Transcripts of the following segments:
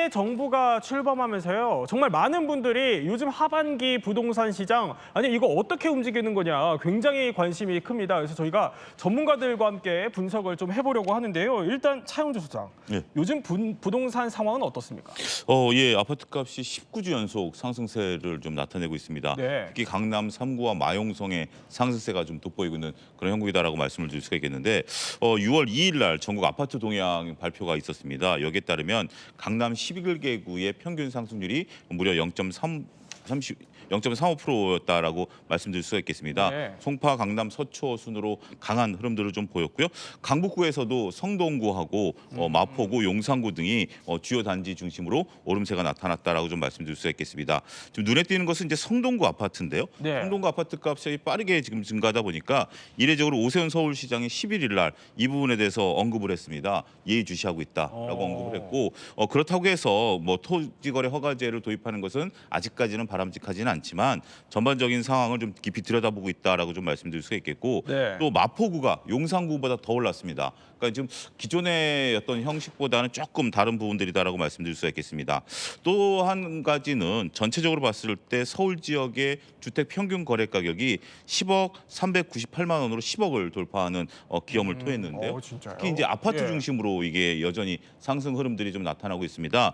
새 정부가 출범하면서요. 정말 많은 분들이 요즘 하반기 부동산 시장, 아니 이거 어떻게 움직이는 거냐 굉장히 관심이 큽니다. 그래서 저희가 전문가들과 함께 분석을 좀 해보려고 하는데요. 일단 차영주 소장, 예. 요즘 부동산 상황은 어떻습니까? 예, 아파트 값이 19주 연속 상승세를 좀 나타내고 있습니다. 네. 특히 강남 3구와 마용성의 상승세가 좀 돋보이고 있는 그런 형국이다라고 말씀을 드릴 수가 있겠는데 6월 2일 날 전국 아파트 동향 발표가 있었습니다. 여기에 따르면 강남 11개구의 평균 상승률이 무려 0.35%였다라고 말씀드릴 수가 있겠습니다. 네. 송파, 강남, 서초 순으로 강한 흐름들을 좀 보였고요. 강북구에서도 성동구하고 마포구, 용산구 등이 주요 단지 중심으로 오름세가 나타났다라고 좀 말씀드릴 수가 있겠습니다. 지금 눈에 띄는 것은 이제 성동구 아파트인데요. 네. 성동구 아파트 값이 빠르게 지금 증가하다 보니까 이례적으로 오세훈 서울시장이 11일 날 이 부분에 대해서 언급을 했습니다. 예의주시하고 있다라고 언급을 했고 그렇다고 해서 뭐 토지거래 허가제를 도입하는 것은 아직까지는 바람직하지는 않지만 전반적인 상황을 좀 깊이 들여다보고 있다라고 좀 말씀드릴 수가 있겠고 네. 또 마포구가 용산구보다 더 올랐습니다. 그러니까 지금 기존의 어떤 형식보다는 조금 다른 부분들이다라고 말씀드릴 수가 있겠습니다. 또 한 가지는 전체적으로 봤을 때 서울 지역의 주택 평균 거래 가격이 10억 398만 원으로 10억을 돌파하는 기염을 토했는데요. 진짜요? 특히 이제 아파트 예. 중심으로 이게 여전히 상승 흐름들이 좀 나타나고 있습니다.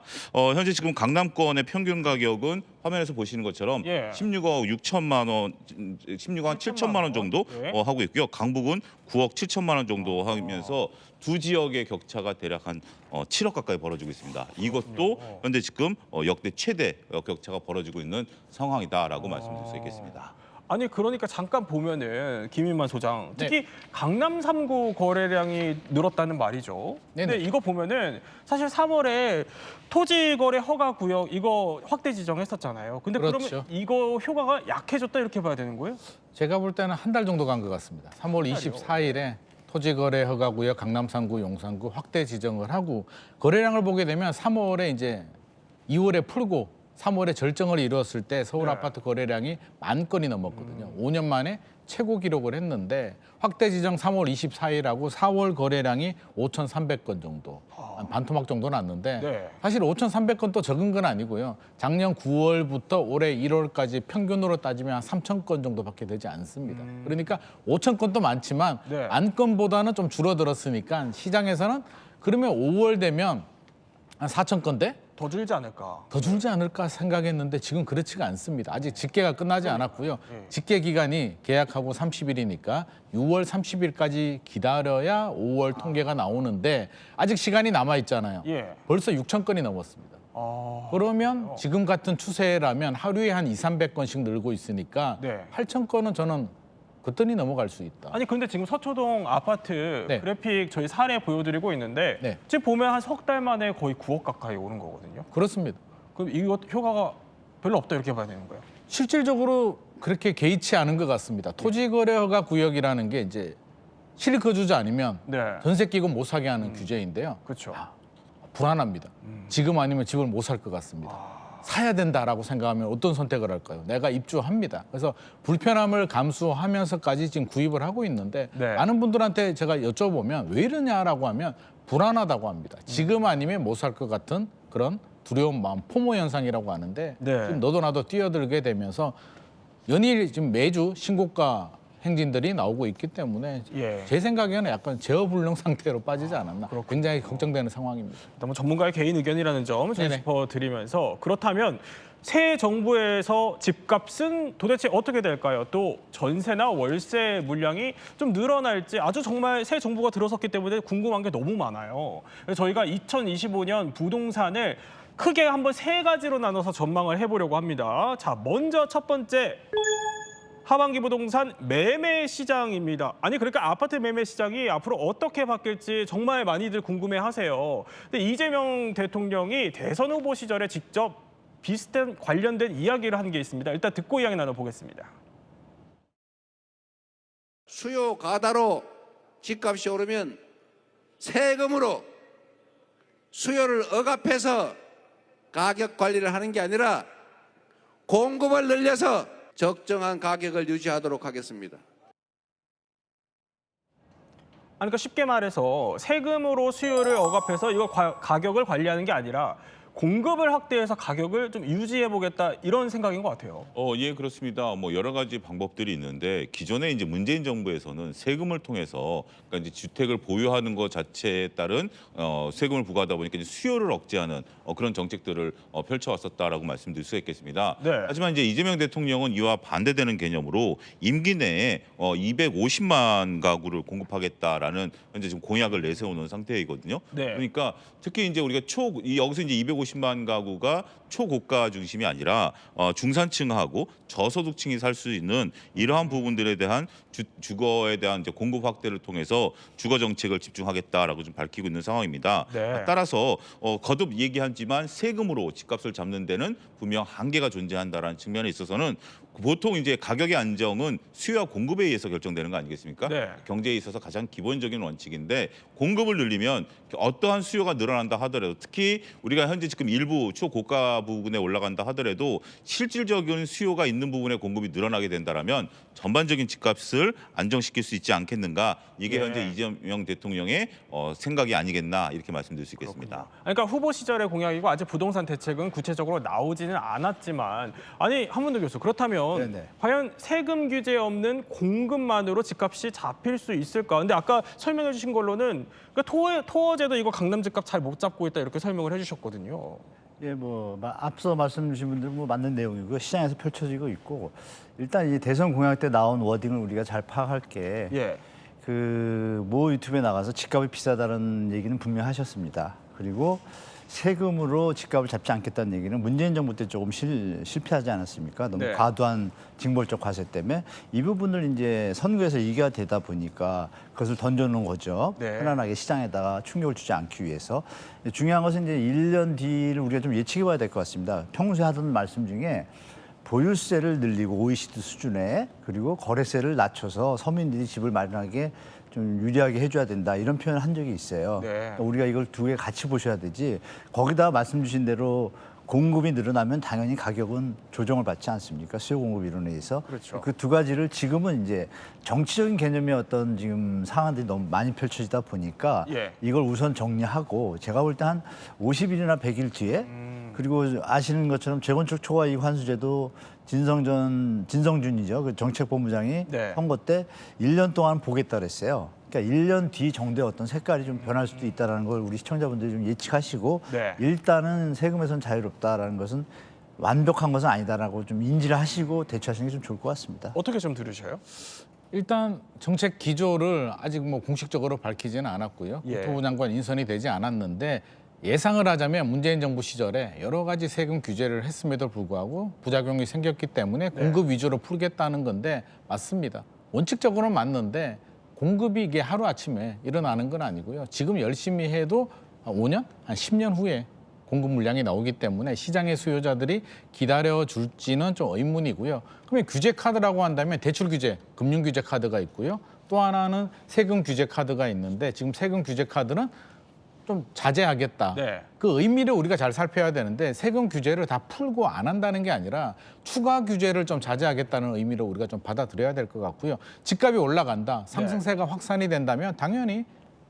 현재 지금 강남권의 평균 가격은 화면에서 보시는 것처럼 예. 16억 6천만 원, 16억 7천만 원 정도 예. 하고 있고요. 강북은 9억 7천만 원 정도 하면서 두 지역의 격차가 대략 한 7억 가까이 벌어지고 있습니다. 이것도 현재 지금 역대 최대 격차가 벌어지고 있는 상황이다라고 말씀드릴 수 있겠습니다. 아니 그러니까 잠깐 보면은 김인만 소장, 특히 강남 3구 거래량이 늘었다는 말이죠. 근데 이거 보면은 사실 3월에 토지 거래 허가 구역 이거 확대 지정했었잖아요. 근데 그렇죠. 그러면 이거 효과가 약해졌다 이렇게 봐야 되는 거예요? 제가 볼 때는 한 달 정도 간 것 같습니다. 3월 24일에 토지거래 허가구역 강남 3구, 용산구 확대 지정을 하고 거래량을 보게 되면 3월에 이제 2월에 풀고 3월에 절정을 이루었을 때 서울 네. 아파트 거래량이 10,000건이 넘었거든요. 5년 만에 최고 기록을 했는데 확대 지정 3월 24일하고 4월 거래량이 5,300건 정도, 한 반토막 정도 났는데 네. 사실 5,300건 또 적은 건 아니고요. 작년 9월부터 올해 1월까지 평균으로 따지면 한 3,000건 정도밖에 되지 않습니다. 그러니까 5,000건도 많지만 네. 안건보다는 좀 줄어들었으니까 시장에서는 그러면 5월 되면 한 4,000건대? 더 줄지 않을까? 더 줄지 않을까 생각했는데 지금 그렇지가 않습니다. 아직 집계가 끝나지 않았고요. 집계 기간이 계약하고 30일이니까 6월 30일까지 기다려야 5월 통계가 나오는데 아직 시간이 남아 있잖아요. 예. 벌써 6,000건이 넘었습니다. 그러면 지금 같은 추세라면 하루에 한 200~300건씩 늘고 있으니까 네. 8,000건은 저는 그때니 넘어갈 수 있다. 아니 근데 지금 서초동 아파트 네. 그래픽 저희 사례 보여드리고 있는데 네. 지금 보면 한 석 달 만에 거의 9억 가까이 오른 거거든요. 그렇습니다. 그럼 이거 효과가 별로 없다 이렇게 봐야 되는 거예요? 실질적으로 그렇게 개의치 않은 것 같습니다. 토지거래허가 구역이라는 게 이제 실거주자 아니면 네. 전세 끼고 못 사게 하는 규제인데요. 그렇죠. 불안합니다. 지금 아니면 집을 못 살 것 같습니다. 사야 된다라고 생각하면 어떤 선택을 할까요? 내가 입주합니다. 그래서 불편함을 감수하면서까지 지금 구입을 하고 있는데 네. 많은 분들한테 제가 여쭤보면 왜 이러냐라고 하면 불안하다고 합니다. 지금 아니면 못 살 것 같은 그런 두려운 마음, 포모 현상이라고 하는데 네. 지금 너도 나도 뛰어들게 되면서 연일 지금 매주 신고가 행진들이 나오고 있기 때문에 예. 제 생각에는 약간 제어불능 상태로 빠지지 않았나. 굉장히 걱정되는 상황입니다. 너무 전문가의 개인 의견이라는 점 네네. 짚어드리면서 그렇다면 새 정부에서 집값은 도대체 어떻게 될까요? 또 전세나 월세 물량이 좀 늘어날지 아주 정말 새 정부가 들어섰기 때문에 궁금한 게 너무 많아요. 그래서 저희가 2025년 부동산을 크게 한번 세 가지로 나눠서 전망을 해보려고 합니다. 자, 먼저 첫 번째. 하반기 부동산 매매 시장입니다. 아니 그러니까 아파트 매매 시장이 앞으로 어떻게 바뀔지 정말 많이들 궁금해하세요. 근데 이재명 대통령이 대선 후보 시절에 직접 비슷한 관련된 이야기를 한 게 있습니다. 일단 듣고 이야기 나눠보겠습니다. 수요 과다로 집값이 오르면 세금으로 수요를 억압해서 가격 관리를 하는 게 아니라 공급을 늘려서 적정한 가격을 유지하도록 하겠습니다. 그러니까 쉽게 말해서 세금으로 수요를 억압해서 이거 가격을 관리하는 게 아니라 공급을 확대해서 가격을 좀 유지해 보겠다 이런 생각인 것 같아요. 예, 그렇습니다. 뭐 여러 가지 방법들이 있는데 기존에 이제 문재인 정부에서는 세금을 통해서 그러니까 이제 주택을 보유하는 것 자체에 따른 세금을 부과하다 보니까 이제 수요를 억제하는 그런 정책들을 펼쳐왔었다라고 말씀드릴 수 있겠습니다. 네. 하지만 이제 이재명 대통령은 이와 반대되는 개념으로 임기 내에 250만 가구를 공급하겠다라는 현재 지금 공약을 내세우는 상태이거든요. 네. 그러니까 특히 이제 우리가 여기서 이제 250만 가구가 초고가 중심이 아니라 중산층하고 저소득층이 살 수 있는 이러한 부분들에 대한 주거에 대한 이제 공급 확대를 통해서 주거 정책을 집중하겠다라고 좀 밝히고 있는 상황입니다. 네. 따라서 거듭 얘기하지만 세금으로 집값을 잡는 데는 분명 한계가 존재한다라는 측면에 있어서는 보통 이제 가격의 안정은 수요와 공급에 의해서 결정되는 거 아니겠습니까? 네. 경제에 있어서 가장 기본적인 원칙인데 공급을 늘리면 어떠한 수요가 늘어난다 하더라도 특히 우리가 현재 지금 일부 초고가 부분에 올라간다 하더라도 실질적인 수요가 있는 부분에 공급이 늘어나게 된다라면 전반적인 집값을 안정시킬 수 있지 않겠는가? 이게 네. 현재 이재명 대통령의 생각이 아니겠나 이렇게 말씀드릴 수 있겠습니다. 그러니까 후보 시절의 공약이고 아직 부동산 대책은 구체적으로 나오지는 않았지만 아니 한문도 교수 그렇다면 네네. 과연 세금 규제 없는 공급만으로 집값이 잡힐 수 있을까? 근데 아까 설명해 주신 걸로는 그러니까 토어제도 이거 강남 집값 잘 못 잡고 있다 이렇게 설명을 해주셨거든요. 예, 앞서 말씀 주신 분들 맞는 내용이고요. 시장에서 펼쳐지고 있고 일단 이 대선 공약 때 나온 워딩을 우리가 잘 파악할 게 예. 모 유튜브에 나가서 집값이 비싸다는 얘기는 분명히 하셨습니다. 그리고 세금으로 집값을 잡지 않겠다는 얘기는 문재인 정부 때 조금 실패하지 않았습니까? 너무 네. 과도한 징벌적 과세 때문에 이 부분을 이제 선거에서 이겨야 되다 보니까 그것을 던져놓은 거죠. 네. 편안하게 시장에다가 충격을 주지 않기 위해서. 중요한 것은 이제 1년 뒤를 우리가 좀 예측해 봐야 될 것 같습니다. 평소에 하던 말씀 중에 보유세를 늘리고 OECD 수준에 그리고 거래세를 낮춰서 서민들이 집을 마련하게 좀 유리하게 해줘야 된다 이런 표현을 한 적이 있어요. 네. 그러니까 우리가 이걸 두 개 같이 보셔야 되지 거기다 말씀 주신 대로 공급이 늘어나면 당연히 가격은 조정을 받지 않습니까? 수요 공급 이론에 의해서. 그렇죠. 그 두 가지를 지금은 이제 정치적인 개념의 어떤 지금 상황들이 너무 많이 펼쳐지다 보니까 예. 이걸 우선 정리하고 제가 볼 때 한 50일이나 100일 뒤에 그리고 아시는 것처럼 재건축 초과 이익 환수제도 진성준이죠. 그 정책본부장이 네. 선거 때 1년 동안 보겠다 그랬어요. 그러니까 1년 뒤 정도의 어떤 색깔이 좀 변할 수도 있다는 걸 우리 시청자분들이 좀 예측하시고 네. 일단은 세금에선 자유롭다라는 것은 완벽한 것은 아니다라고 좀 인지를 하시고 대처하시는 게 좀 좋을 것 같습니다. 어떻게 좀 들으셔요? 일단 정책 기조를 아직 뭐 공식적으로 밝히지는 않았고요. 예. 국토부 장관 인선이 되지 않았는데 예상을 하자면 문재인 정부 시절에 여러 가지 세금 규제를 했음에도 불구하고 부작용이 생겼기 때문에 공급 위주로 풀겠다는 건데 맞습니다. 원칙적으로는 맞는데 공급이 이게 하루아침에 일어나는 건 아니고요. 지금 열심히 해도 한 5년? 한 10년 후에 공급 물량이 나오기 때문에 시장의 수요자들이 기다려줄지는 좀 의문이고요. 그러면 규제 카드라고 한다면 대출 규제, 금융 규제 카드가 있고요. 또 하나는 세금 규제 카드가 있는데 지금 세금 규제 카드는 좀 자제하겠다. 네. 그 의미를 우리가 잘 살펴야 되는데 세금 규제를 다 풀고 안 한다는 게 아니라 추가 규제를 좀 자제하겠다는 의미로 우리가 좀 받아들여야 될 것 같고요. 집값이 올라간다. 상승세가 확산이 된다면 당연히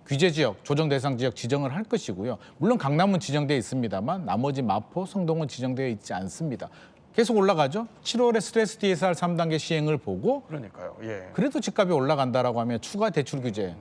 규제 지역, 조정 대상 지역 지정을 할 것이고요. 물론 강남은 지정되어 있습니다만 나머지 마포, 성동은 지정되어 있지 않습니다. 계속 올라가죠. 7월에 스트레스 DSR 3단계 시행을 보고 그러니까요. 예. 그래도 집값이 올라간다라고 하면 추가 대출 규제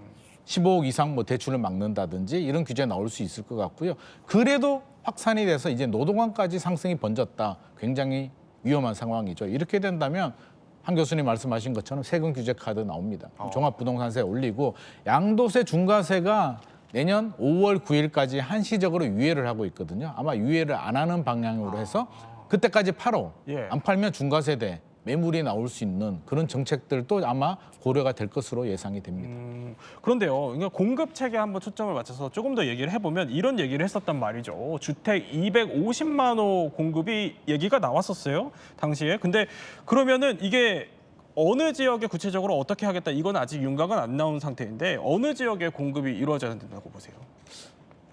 15억 이상 뭐 대출을 막는다든지 이런 규제 나올 수 있을 것 같고요. 그래도 확산이 돼서 이제 노동안까지 상승이 번졌다. 굉장히 위험한 상황이죠. 이렇게 된다면 한 교수님 말씀하신 것처럼 세금 규제 카드 나옵니다. 종합부동산세 올리고 양도세 중과세가 내년 5월 9일까지 한시적으로 유예를 하고 있거든요. 아마 유예를 안 하는 방향으로 해서 그때까지 팔어. 예. 안 팔면 중과세대 매물이 나올 수 있는 그런 정책들도 아마 고려가 될 것으로 예상이 됩니다. 그런데요, 그러니까 공급 체계에 한번 초점을 맞춰서 조금 더 얘기를 해보면 이런 얘기를 했었단 말이죠. 주택 250만 호 공급이 얘기가 나왔었어요, 당시에. 근데 그러면은 이게 어느 지역에 구체적으로 어떻게 하겠다 이건 아직 윤곽은 안 나온 상태인데 어느 지역에 공급이 이루어져야 된다고 보세요?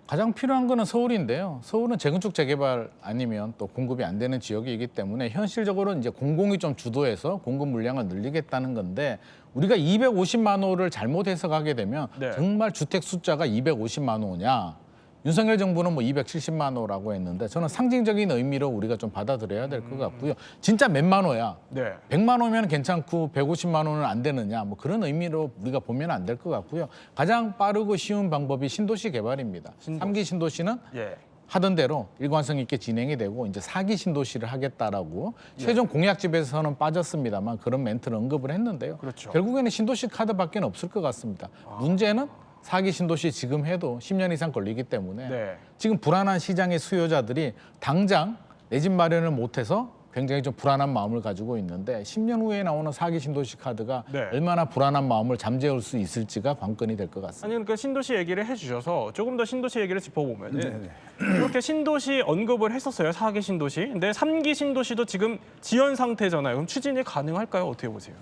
가장 필요한 거는 서울인데요. 서울은 재건축 재개발 아니면 또 공급이 안 되는 지역이기 때문에 현실적으로 이제 공공이 좀 주도해서 공급 물량을 늘리겠다는 건데 우리가 250만 호를 잘못 해석하게 되면 네. 정말 주택 숫자가 250만 호냐 윤석열 정부는 뭐 270만 호라고 했는데 저는 상징적인 의미로 우리가 좀 받아들여야 될 것 같고요. 진짜 몇만 호야. 네. 100만 호면 괜찮고 150만 호는 안 되느냐 뭐 그런 의미로 우리가 보면 안 될 것 같고요. 가장 빠르고 쉬운 방법이 신도시 개발입니다. 신도시. 3기 신도시는 예. 하던 대로 일관성 있게 진행이 되고 이제 4기 신도시를 하겠다라고 최종 공약집에서는 빠졌습니다만 그런 멘트를 언급을 했는데요. 그렇죠. 결국에는 신도시 카드밖에 없을 것 같습니다. 문제는 4기 신도시 지금 해도 10년 이상 걸리기 때문에 네. 지금 불안한 시장의 수요자들이 당장 내 집 마련을 못해서 굉장히 좀 불안한 마음을 가지고 있는데 10년 후에 나오는 4기 신도시 카드가 네. 얼마나 불안한 마음을 잠재울 수 있을지가 관건이 될 것 같습니다. 아니 그러니까 신도시 얘기를 해주셔서 조금 더 신도시 얘기를 짚어보면은 이렇게 신도시 언급을 했었어요. 4기 신도시. 근데 3기 신도시도 지금 지연 상태잖아요. 그럼 추진이 가능할까요? 어떻게 보세요?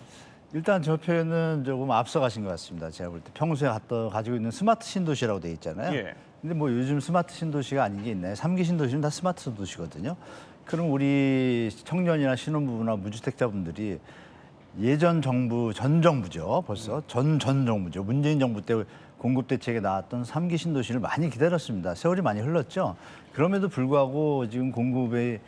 일단 저 표현은 조금 앞서가신 것 같습니다. 제가 볼 때 평소에 가지고 있는 스마트 신도시라고 돼 있잖아요. 예. 근데 뭐 요즘 스마트 신도시가 아닌 게 있나요? 3기 신도시는 다 스마트 도시거든요. 그럼 우리 청년이나 신혼부부나 무주택자분들이 예전 정부, 전 정부죠. 벌써 전 정부죠. 문재인 정부 때 공급 대책에 나왔던 3기 신도시를 많이 기다렸습니다. 세월이 많이 흘렀죠. 그럼에도 불구하고 지금 공급이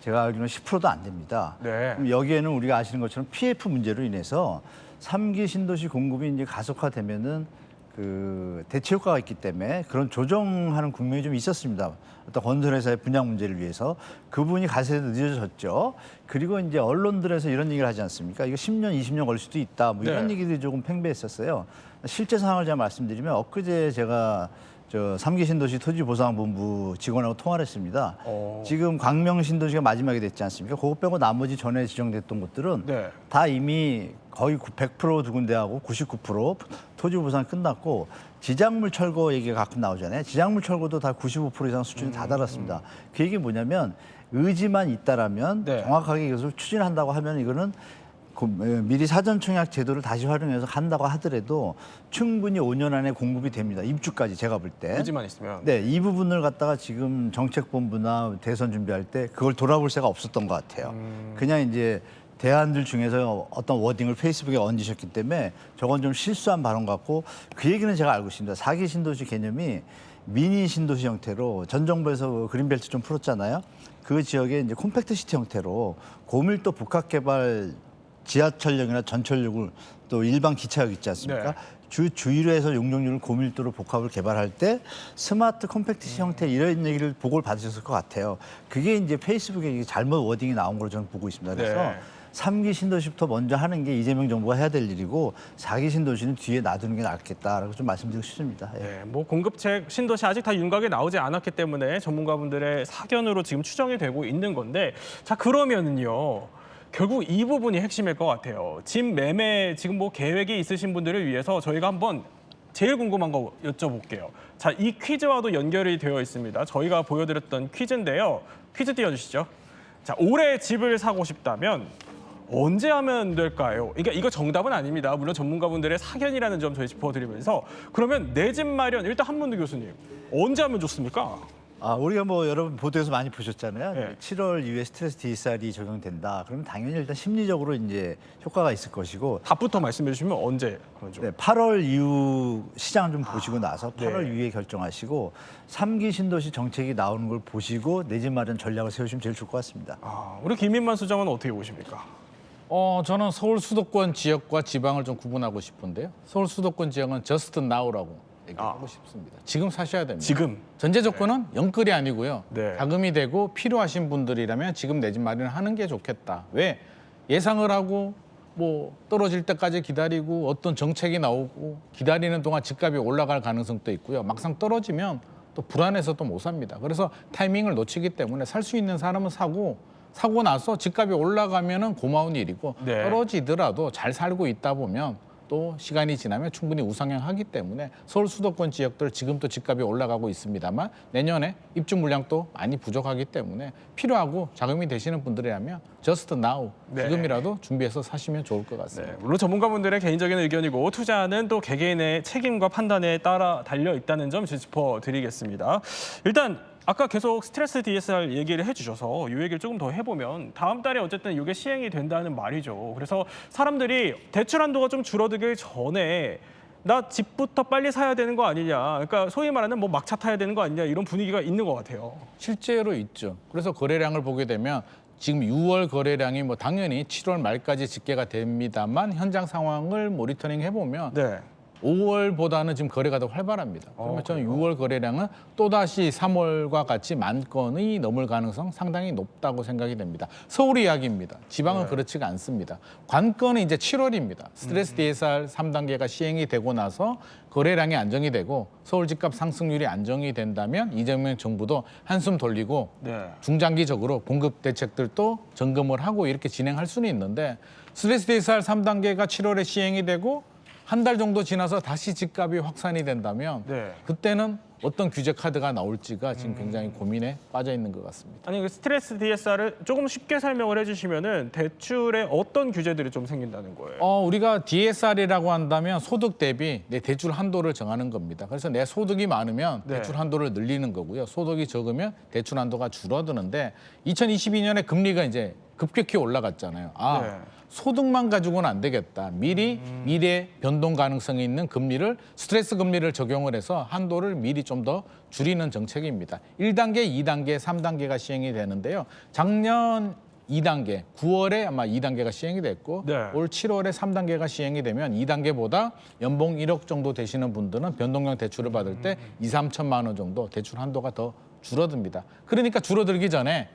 제가 알기로는 10%도 안 됩니다. 네. 그럼 여기에는 우리가 아시는 것처럼 PF 문제로 인해서 3기 신도시 공급이 이제 가속화되면은 그 대체 효과가 있기 때문에 그런 조정하는 국면이 좀 있었습니다. 어떤 건설회사의 분양 문제를 위해서 그 부분이 가세도 늦어졌죠. 그리고 이제 언론들에서 이런 얘기를 하지 않습니까? 이거 10년, 20년 걸릴 수도 있다. 뭐 이런 네. 얘기들이 조금 팽배했었어요. 실제 상황을 제가 말씀드리면 엊그제 제가 저 3기 신도시 토지보상본부 직원하고 통화를 했습니다. 지금 광명 신도시가 마지막이 됐지 않습니까? 그거 빼고 나머지 전에 지정됐던 곳들은 네. 다 이미 거의 100% 두 군데하고 99% 토지 보상이 끝났고 지작물 철거 얘기가 가끔 나오잖아요. 지작물 철거도 다 95% 이상 수준이 다 달았습니다. 그 얘기 뭐냐면 의지만 있다라면 네. 정확하게 이것을 추진한다고 하면 이거는 미리 사전 청약 제도를 다시 활용해서 한다고 하더라도 충분히 5년 안에 공급이 됩니다. 입주까지 제가 볼 때. 의지만 있으면. 네, 이 부분을 갖다가 지금 정책본부나 대선 준비할 때 그걸 돌아볼 새가 없었던 것 같아요. 그냥 이제 대안들 중에서 어떤 워딩을 페이스북에 얹으셨기 때문에 저건 좀 실수한 발언 같고 그 얘기는 제가 알고 있습니다. 4기 신도시 개념이 미니 신도시 형태로 전 정부에서 그린벨트 좀 풀었잖아요. 그 지역에 이제 콤팩트 시티 형태로 고밀도 복합 개발 지하철역이나 전철역을 또 일반 기차역 있지 않습니까? 네. 주위로해서 용적률을 고밀도로 복합을 개발할 때 스마트 콤팩트 형태 이런 얘기를 보고를 받으셨을 것 같아요. 그게 이제 페이스북에 잘못 워딩이 나온 걸로 저는 보고 있습니다. 그래서 네. 3기 신도시부터 먼저 하는 게 이재명 정부가 해야 될 일이고 4기 신도시는 뒤에 놔두는 게 낫겠다라고 좀 말씀드리고 싶습니다. 예. 네, 뭐 공급책 신도시 아직 다 윤곽에 나오지 않았기 때문에 전문가분들의 사견으로 지금 추정이 되고 있는 건데 자 그러면은요. 결국 이 부분이 핵심일 것 같아요. 집 매매 지금 뭐 계획이 있으신 분들을 위해서 저희가 한번 제일 궁금한 거 여쭤볼게요. 자, 이 퀴즈와도 연결이 되어 있습니다. 저희가 보여드렸던 퀴즈인데요. 퀴즈 띄워주시죠. 자, 올해 집을 사고 싶다면 언제 하면 될까요? 그러니까 이거 정답은 아닙니다. 물론 전문가분들의 사견이라는 점 저희 짚어드리면서 그러면 내 집 마련 일단 한문두 교수님 언제 하면 좋습니까? 우리가 뭐 여러분 보도에서 많이 보셨잖아요. 네. 7월 이후에 스트레스 DSR이 적용된다. 그러면 당연히 일단 심리적으로 이제 효과가 있을 것이고 답부터 말씀해 주시면 언제 하면 좀. 네, 8월 이후 시장 좀 보시고 나서 네. 8월 이후에 결정하시고 3기 신도시 정책이 나오는 걸 보시고 내 집 마련 전략을 세우시면 제일 좋을 것 같습니다. 우리 김민만 수장은 어떻게 보십니까? 저는 서울 수도권 지역과 지방을 좀 구분하고 싶은데요. 서울 수도권 지역은 just now라고 얘기하고 싶습니다. 지금 사셔야 됩니다. 지금. 전제 조건은 영끌이 아니고요. 네. 자금이 되고 필요하신 분들이라면 지금 내 집 마련을 하는 게 좋겠다. 왜? 예상을 하고 뭐 떨어질 때까지 기다리고 어떤 정책이 나오고 기다리는 동안 집값이 올라갈 가능성도 있고요. 막상 떨어지면 또 불안해서 또 못 삽니다. 그래서 타이밍을 놓치기 때문에 살 수 있는 사람은 사고 나서 집값이 올라가면은 고마운 일이고 네. 떨어지더라도 잘 살고 있다 보면 또 시간이 지나면 충분히 우상향하기 때문에 서울 수도권 지역들 지금도 집값이 올라가고 있습니다만 내년에 입주 물량도 많이 부족하기 때문에 필요하고 자금이 되시는 분들이라면 just now 네. 지금이라도 준비해서 사시면 좋을 것 같습니다. 네, 물론 전문가분들의 개인적인 의견이고 투자는 또 개개인의 책임과 판단에 따라 달려 있다는 점 짚어드리겠습니다. 일단 아까 계속 스트레스 DSR 얘기를 해주셔서 이 얘기를 조금 더 해보면 다음 달에 어쨌든 이게 시행이 된다는 말이죠. 그래서 사람들이 대출 한도가 좀 줄어들기 전에 나 집부터 빨리 사야 되는 거 아니냐. 그러니까 소위 말하는 뭐 막차 타야 되는 거 아니냐 이런 분위기가 있는 것 같아요. 실제로 있죠. 그래서 거래량을 보게 되면 지금 6월 거래량이 뭐 당연히 7월 말까지 집계가 됩니다만 현장 상황을 모니터링 해보면 네. 5월보다는 지금 거래가 더 활발합니다. 그러면 저는 그래요? 6월 거래량은 또다시 3월과 같이 만 건이 넘을 가능성 상당히 높다고 생각이 됩니다. 서울 이야기입니다. 지방은 네. 그렇지가 않습니다. 관건은 이제 7월입니다. 스트레스 DSR 3단계가 시행이 되고 나서 거래량이 안정이 되고 서울 집값 상승률이 안정이 된다면 이재명 정부도 한숨 돌리고 네. 중장기적으로 공급 대책들도 점검을 하고 이렇게 진행할 수는 있는데 스트레스 DSR 3단계가 7월에 시행이 되고 한 달 정도 지나서 다시 집값이 확산이 된다면 네. 그때는 어떤 규제 카드가 나올지가 지금 굉장히 고민에 빠져 있는 것 같습니다. 아니 그 스트레스 DSR을 조금 쉽게 설명을 해주시면은 대출에 어떤 규제들이 좀 생긴다는 거예요. 우리가 DSR이라고 한다면 소득 대비 내 대출 한도를 정하는 겁니다. 그래서 내 소득이 많으면 네. 대출 한도를 늘리는 거고요. 소득이 적으면 대출 한도가 줄어드는데 2022년에 금리가 이제 급격히 올라갔잖아요. 네. 소득만 가지고는 안 되겠다. 미리 미래 변동 가능성이 있는 금리를 스트레스 금리를 적용을 해서 한도를 미리 좀 더 줄이는 정책입니다. 1단계, 2단계, 3단계가 시행이 되는데요. 작년 2단계, 9월에 아마 2단계가 시행이 됐고 네. 올 7월에 3단계가 시행이 되면 2단계보다 연봉 1억 정도 되시는 분들은 변동형 대출을 받을 때 2, 3천만 원 정도 대출 한도가 더 줄어듭니다. 그러니까 줄어들기 전에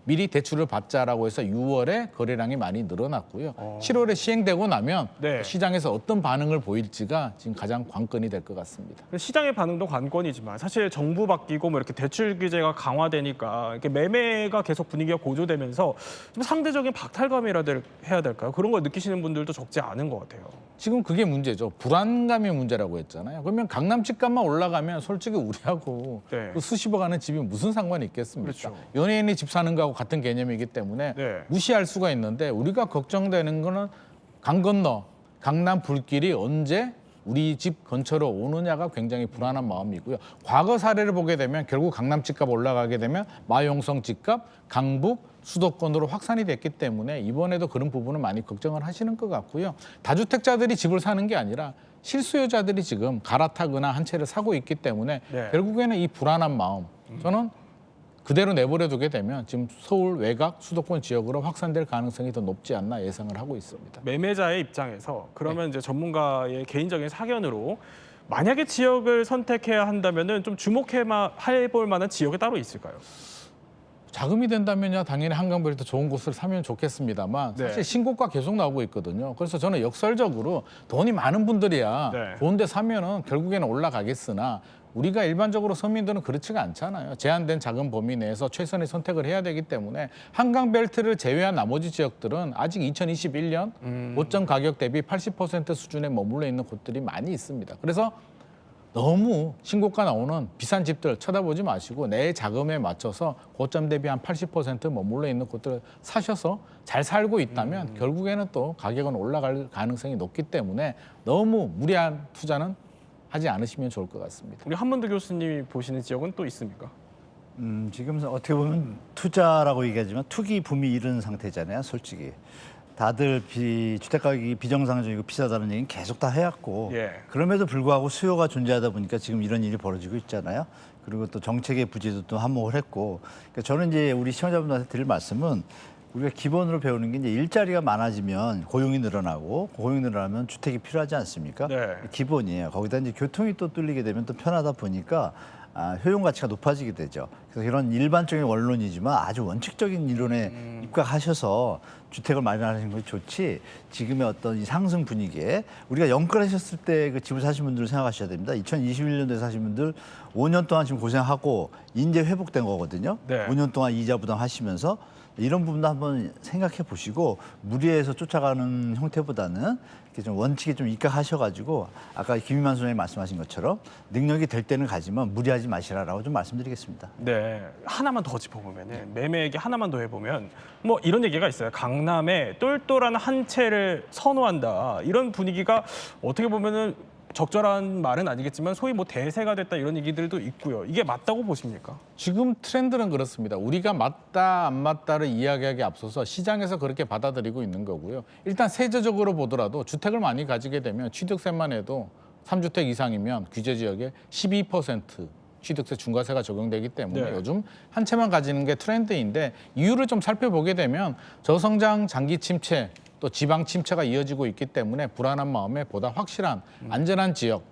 미리 대출을 받자라고 해서 6월에 거래량이 많이 늘어났고요. 7월에 시행되고 나면 네. 시장에서 어떤 반응을 보일지가 지금 가장 관건이 될 것 같습니다. 시장의 반응도 관건이지만 사실 정부 바뀌고 뭐 이렇게 대출 규제가 강화되니까 이렇게 매매가 계속 분위기가 고조되면서 좀 상대적인 박탈감이라 해야 될까요? 그런 걸 느끼시는 분들도 적지 않은 것 같아요. 지금 그게 문제죠. 불안감이 문제라고 했잖아요. 그러면 강남 집값만 올라가면 솔직히 우리하고 네. 그 수십억 하는 집이 무슨 상관이 있겠습니까? 그렇죠. 연예인이 집 사는 거하고 같은 개념이기 때문에 네. 무시할 수가 있는데 우리가 걱정되는 거는 강 건너 강남 불길이 언제 우리 집 근처로 오느냐가 굉장히 불안한 마음이고요. 과거 사례를 보게 되면 결국 강남 집값 올라가게 되면 마용성 집값, 강북, 수도권으로 확산이 됐기 때문에 이번에도 그런 부분은 많이 걱정을 하시는 것 같고요. 다주택자들이 집을 사는 게 아니라 실수요자들이 지금 갈아타거나 한 채를 사고 있기 때문에 네. 결국에는 이 불안한 마음 저는 그대로 내버려 두게 되면 지금 서울 외곽 수도권 지역으로 확산될 가능성이 더 높지 않나 예상을 하고 있습니다. 매매자의 입장에서 그러면 이제 전문가의 개인적인 사견으로 만약에 지역을 선택해야 한다면은 좀 주목해볼 만한 지역이 따로 있을까요? 자금이 된다면요 당연히 한강변이 더 좋은 곳을 사면 좋겠습니다만 네. 사실 신고가 계속 나오고 있거든요. 그래서 저는 역설적으로 돈이 많은 분들이야 네. 좋은 데 사면은 결국에는 올라가겠으나 우리가 일반적으로 서민들은 그렇지가 않잖아요. 제한된 자금 범위 내에서 최선의 선택을 해야 되기 때문에 한강벨트를 제외한 나머지 지역들은 아직 2021년 고점 가격 대비 80% 수준에 머물러 있는 곳들이 많이 있습니다. 그래서 너무 신고가 나오는 비싼 집들 쳐다보지 마시고 내 자금에 맞춰서 고점 대비 한 80% 머물러 있는 곳들을 사셔서 잘 살고 있다면 결국에는 또 가격은 올라갈 가능성이 높기 때문에 너무 무리한 투자는 하지 않으시면 좋을 것 같습니다. 우리 한문도 교수님이 보시는 지역은 또 있습니까? 지금 어떻게 보면 투자라고 얘기하지만 투기 붐이 이른 상태잖아요, 솔직히. 다들 주택 가격이 비정상적이고 비싸다는 얘기는 계속 다 해왔고 예. 그럼에도 불구하고 수요가 존재하다 보니까 지금 이런 일이 벌어지고 있잖아요. 그리고 또 정책의 부재도 또 한몫을 했고 그러니까 저는 이제 우리 시청자분들한테 드릴 말씀은 우리가 기본으로 배우는 게 이제 일자리가 많아지면 고용이 늘어나고 고용이 늘어나면 주택이 필요하지 않습니까? 네. 기본이에요. 거기다 이제 교통이 또 뚫리게 되면 또 편하다 보니까 효용 가치가 높아지게 되죠. 그래서 이런 일반적인 원론이지만 아주 원칙적인 이론에 입각하셔서 주택을 마련하는 것이 좋지 지금의 어떤 이 상승 분위기에 우리가 영끌하셨을 때 그 집을 사신 분들을 생각하셔야 됩니다. 2021년도에 사신 분들 5년 동안 지금 고생하고 이제 회복된 거거든요. 네. 5년 동안 이자 부담하시면서 이런 부분도 한번 생각해 보시고 무리해서 쫓아가는 형태보다는 이렇게 좀 원칙에 좀 입각하셔가지고 아까 김희만 소장님 말씀하신 것처럼 능력이 될 때는 가지만 무리하지 마시라라고 좀 말씀드리겠습니다. 네, 하나만 더 짚어보면은 매매 얘기 하나만 더 해보면 뭐 이런 얘기가 있어요. 강남에 똘똘한 한 채를 선호한다 이런 분위기가 어떻게 보면은 적절한 말은 아니겠지만 소위 뭐 대세가 됐다 이런 얘기들도 있고요. 이게 맞다고 보십니까? 지금 트렌드는 그렇습니다. 우리가 맞다 안 맞다를 이야기하기 앞서서 시장에서 그렇게 받아들이고 있는 거고요. 일단 세제적으로 보더라도 주택을 많이 가지게 되면 취득세만 해도 3주택 이상이면 규제 지역에 12% 취득세 중과세가 적용되기 때문에 네. 요즘 한 채만 가지는 게 트렌드인데 이유를 좀 살펴보게 되면 저성장 장기 침체 또 지방 침체가 이어지고 있기 때문에 불안한 마음에 보다 확실한 안전한 지역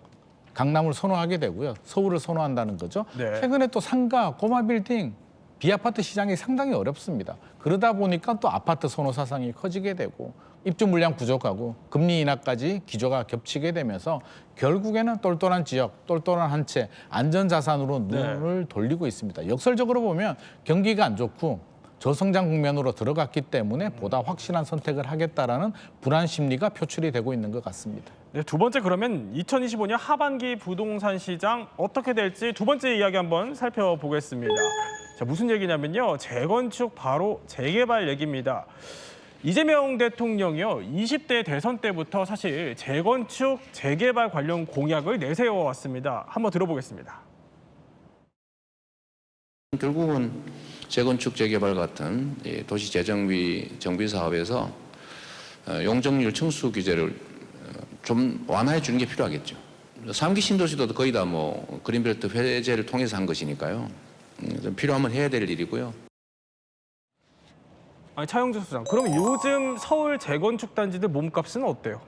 강남을 선호하게 되고요. 서울을 선호한다는 거죠. 네. 최근에 또 상가, 꼬마 빌딩, 비아파트 시장이 상당히 어렵습니다. 그러다 보니까 또 아파트 선호 사상이 커지게 되고 입주 물량 부족하고 금리 인하까지 기조가 겹치게 되면서 결국에는 똘똘한 지역, 똘똘한 한 채, 안전 자산으로 눈을 돌리고 있습니다. 역설적으로 보면 경기가 안 좋고 저성장 국면으로 들어갔기 때문에 보다 확실한 선택을 하겠다라는 불안 심리가 표출이 되고 있는 것 같습니다. 네, 두 번째 그러면 2025년 하반기 부동산 시장 어떻게 될지 두 번째 이야기 한번 살펴보겠습니다. 자, 무슨 얘기냐면요. 재건축 바로 재개발 얘기입니다. 이재명 대통령이요. 20대 대선 때부터 사실 재건축 재개발 관련 공약을 내세워 왔습니다. 한번 들어보겠습니다. 결국은 재건축 재개발 같은 도시 재정비 정비 사업에서 용적률 청수 규제를 좀 완화해 주는 게 필요하겠죠. 3기 신도시도 거의 다 뭐 그린벨트 회제를 통해서 한 것이니까요. 좀 필요하면 해야 될 일이고요. 아니, 차영주 소장, 그럼 요즘 서울 재건축 단지들 몸값은 어때요?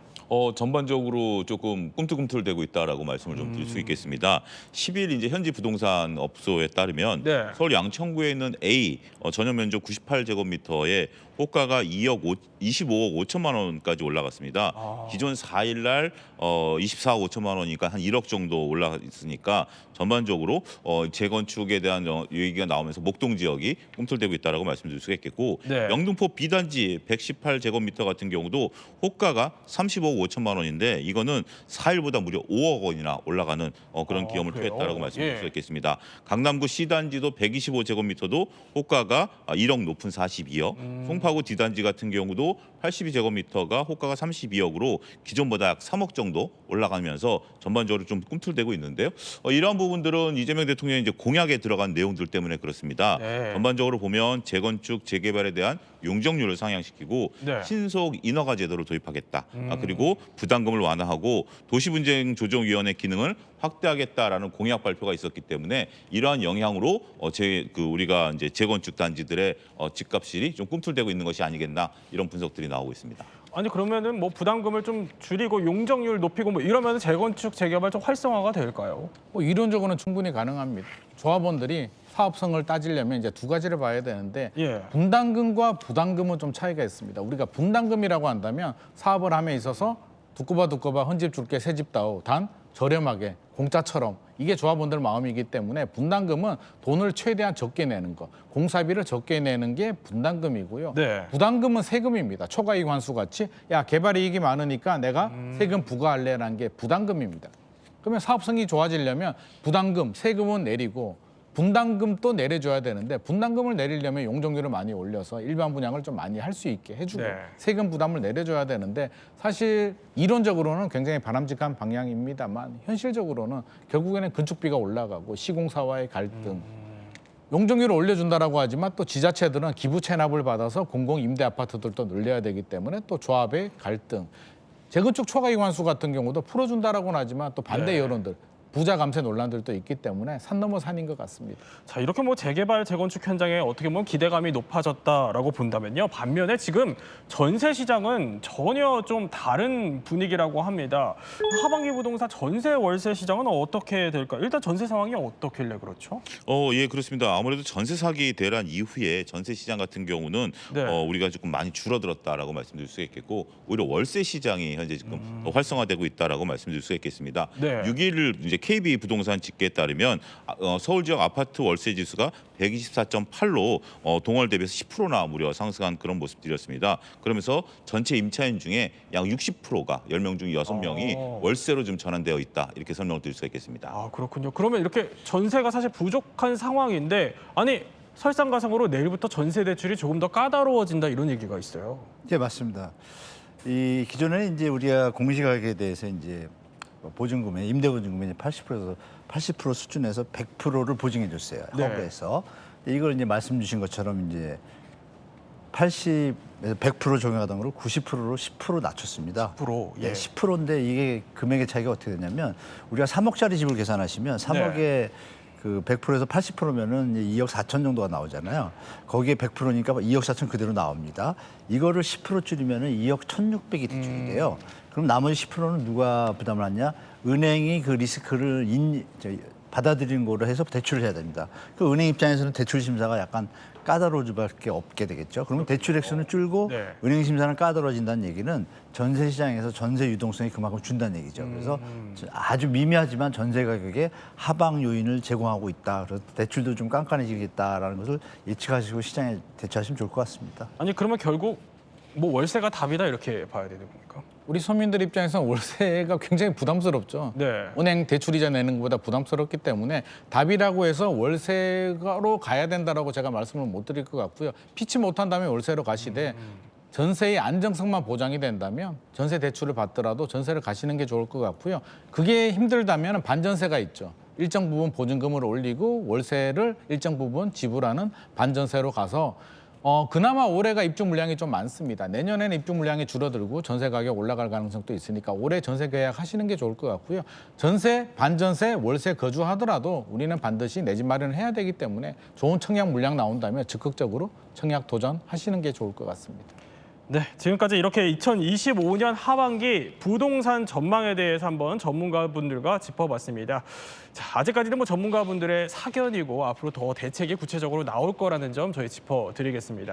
전반적으로 조금 꿈틀꿈틀대고 있다라고 말씀을 좀 드릴 수 있겠습니다. 10일 이제 현지 부동산 업소에 따르면 네. 서울 양천구에 있는 A 전용 면적 98제곱미터에 호가가 25억 5천만 원까지 올라갔습니다. 기존 4일 날 24억 5천만 원이니까 한 1억 정도 올라갔으니까 전반적으로 재건축에 대한 얘기가 나오면서 목동 지역이 꿈틀대고 있다라고 말씀드릴 수가 있겠고 네. 영등포 B단지 118제곱미터 같은 경우도 호가가 30억 5천만 원인데 이거는 4일보다 무려 5억 원이나 올라가는 그런 기염을 그래요? 토했다라고 말씀드릴 예. 수 있겠습니다. 강남구 C단지도 125제곱미터도 호가가 1억 높은 42억, 송파구 D단지 같은 경우도 82제곱미터가 호가가 32억으로 기존보다 약 3억 정도 올라가면서 전반적으로 좀 꿈틀대고 있는데요. 이러한 부분들은 이재명 대통령의 이제 공약에 들어간 내용들 때문에 그렇습니다. 네. 전반적으로 보면 재건축, 재개발에 대한 용적률을 상향시키고 네. 신속 인허가 제도를 도입하겠다. 그리고 부담금을 완화하고 도시분쟁 조정위원회 기능을 확대하겠다라는 공약 발표가 있었기 때문에 이러한 영향으로 우리가 이제 재건축 단지들의 집값이 좀 꿈틀대고 있는 것이 아니겠나 이런 분석들이 나오고 있습니다. 아니, 그러면은 뭐 부담금을 좀 줄이고 용적률 높이고 뭐 이러면 재건축 재개발 좀 활성화가 될까요? 이론적으로는 충분히 가능합니다. 조합원들이 사업성을 따지려면 이제 두 가지를 봐야 되는데 예. 분담금과 부담금은 좀 차이가 있습니다. 우리가 분담금이라고 한다면 사업을 함에 있어서 두꺼봐 헌집 줄게 새집 다오 단 저렴하게 공짜처럼 이게 조합원들 마음이기 때문에 분담금은 돈을 최대한 적게 내는 거, 공사비를 적게 내는 게 분담금이고요. 네. 부담금은 세금입니다. 초과이익 환수 같이 야 개발 이익이 많으니까 내가 세금 부과할래라는 게 부담금입니다. 그러면 사업성이 좋아지려면 부담금, 세금은 내리고 분담금도 내려줘야 되는데 분담금을 내리려면 용적률을 많이 올려서 일반 분양을 좀 많이 할 수 있게 해주고 네. 세금 부담을 내려줘야 되는데 사실 이론적으로는 굉장히 바람직한 방향입니다만 현실적으로는 결국에는 건축비가 올라가고 시공사와의 갈등 용적률을 올려준다라고 하지만 또 지자체들은 기부 체납을 받아서 공공 임대 아파트들도 늘려야 되기 때문에 또 조합의 갈등 재건축 초과이익 환수 같은 경우도 풀어준다라고는 하지만 또 반대 네. 여론들 부자 감세 논란들도 있기 때문에 산 넘어 산인 것 같습니다. 자, 이렇게 뭐 재개발 재건축 현장에 어떻게 보면 기대감이 높아졌다라고 본다면요. 반면에 지금 전세 시장은 전혀 좀 다른 분위기라고 합니다. 하반기 부동산 전세 월세 시장은 어떻게 될까요? 일단 전세 상황이 어떻길래 그렇죠? 예, 그렇습니다. 아무래도 전세 사기 대란 이후에 전세 시장 같은 경우는 네. 우리가 조금 많이 줄어들었다라고 말씀드릴 수 있겠고 오히려 월세 시장이 현재 지금 더 활성화되고 있다라고 말씀드릴 수 있겠습니다. 네. 6일 이제 KB 부동산 집계에 따르면 서울 지역 아파트 월세 지수가 124.8로 동월 대비해서 10%나 무려 상승한 그런 모습들이었습니다. 그러면서 전체 임차인 중에 약 60%가 10명 중 6명이 월세로 좀 전환되어 있다. 이렇게 설명을 드릴 수가 있겠습니다. 아, 그렇군요. 그러면 이렇게 전세가 사실 부족한 상황인데 아니 설상가상으로 내일부터 전세 대출이 조금 더 까다로워진다 이런 얘기가 있어요. 네, 맞습니다. 이 기존에는 이제 우리가 공시가격에 대해서 이제 보증금에 임대보증금의 80% 수준에서 100%를 보증해 줬어요. 네. 허브에서. 이걸 이제 말씀 주신 것처럼 이제 80에서 100% 적용하던 걸 90%로 10% 낮췄습니다. 10%, 예. 10%인데 이게 금액의 차이가 어떻게 되냐면 우리가 3억짜리 집을 계산하시면 3억에 그 100%에서 80%면은 2억 4천 정도가 나오잖아요. 거기에 100%니까 2억 4천 그대로 나옵니다. 이거를 10% 줄이면은 2억 1,600이 대출이 돼요. 그럼 나머지 10%는 누가 부담을 하냐? 은행이 그 리스크를 받아들이는 거로 해서 대출을 해야 됩니다. 그 은행 입장에서는 대출 심사가 약간 까다로울 수밖에 없게 되겠죠. 그러면 대출 액수는 줄고 네. 은행 심사는 까다로워진다는 얘기는 전세 시장에서 전세 유동성이 그만큼 준다는 얘기죠. 그래서 아주 미미하지만 전세 가격에 하방 요인을 제공하고 있다. 그래서 대출도 좀 깐깐해지겠다라는 것을 예측하시고 시장에 대처하시면 좋을 것 같습니다. 아니 그러면 결국 뭐 월세가 답이다 이렇게 봐야 되는 겁니까? 우리 서민들 입장에서는 월세가 굉장히 부담스럽죠. 네. 은행 대출이자 내는 것보다 부담스럽기 때문에 답이라고 해서 월세로 가야 된다라고 제가 말씀을 못 드릴 것 같고요. 피치 못한다면 월세로 가시되 전세의 안정성만 보장이 된다면 전세 대출을 받더라도 전세를 가시는 게 좋을 것 같고요. 그게 힘들다면 반전세가 있죠. 일정 부분 보증금을 올리고 월세를 일정 부분 지불하는 반전세로 가서 그나마 올해가 입주 물량이 좀 많습니다. 내년에는 입주 물량이 줄어들고 전세 가격 올라갈 가능성도 있으니까 올해 전세 계약 하시는 게 좋을 것 같고요. 전세, 반전세, 월세 거주하더라도 우리는 반드시 내 집 마련을 해야 되기 때문에 좋은 청약 물량 나온다면 적극적으로 청약 도전하시는 게 좋을 것 같습니다. 네, 지금까지 이렇게 2025년 하반기 부동산 전망에 대해서 한번 전문가분들과 짚어봤습니다. 자, 아직까지는 뭐 전문가분들의 사견이고 앞으로 더 대책이 구체적으로 나올 거라는 점 저희 짚어드리겠습니다.